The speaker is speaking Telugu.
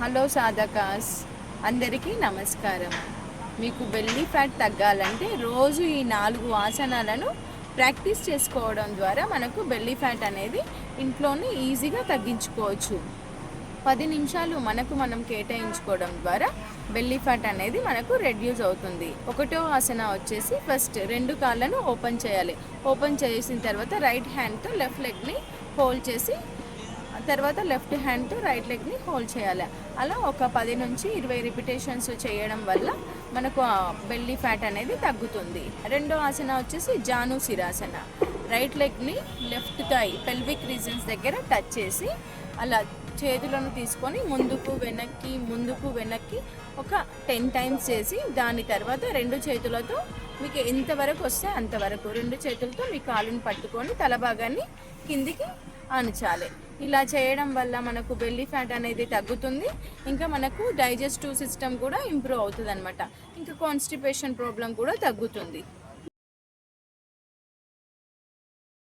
హలో సాధకాస్, అందరికీ నమస్కారం. మీకు బెల్లీ ఫ్యాట్ తగ్గాలంటే రోజు ఈ 4 ఆసనాలను ప్రాక్టీస్ చేసుకోవడం ద్వారా మనకు బెల్లీ ఫ్యాట్ అనేది ఇంట్లోనే ఈజీగా తగ్గించుకోవచ్చు. 10 నిమిషాలు మనం కేటాయించుకోవడం ద్వారా బెల్లీ ఫ్యాట్ అనేది మనకు రెడ్యూస్ అవుతుంది. ఒకటో ఆసన వచ్చేసి ఫస్ట్ 2 కాళ్ళను ఓపెన్ చేయాలి. ఓపెన్ చేసిన తర్వాత రైట్ హ్యాండ్తో లెఫ్ట్ లెగ్ని హోల్డ్ చేసి తర్వాత లెఫ్ట్ హ్యాండ్తో రైట్ లెగ్ని హోల్డ్ చేయాలి. అలా ఒక 10 నుంచి 20 రిపిటేషన్స్ చేయడం వల్ల మనకు బెల్లీ ఫ్యాట్ అనేది తగ్గుతుంది. రెండో ఆసన వచ్చేసి జాను శిరాసన. రైట్ లెగ్ని లెఫ్ట్ థై పెల్విక్ రీజన్స్ దగ్గర టచ్ చేసి అలా చేతులను తీసుకొని ముందుకు వెనక్కి ఒక 10 టైమ్స్ చేసి దాని తర్వాత 2 చేతులతో మీకు ఎంతవరకు వస్తే అంతవరకు 2 చేతులతో మీ కాలుని పట్టుకొని తల భాగాన్ని కిందికి ఆనించాలి. ఇలా చేయడం వల్ల మనకు బెల్లీ ఫ్యాట్ అనేది తగ్గుతుంది. ఇంకా మనకు డైజెస్టివ్ సిస్టమ్ కూడా ఇంప్రూవ్ అవుతుంది అనమాట. ఇంకా కాన్స్టిపేషన్ ప్రాబ్లం కూడా తగ్గుతుంది.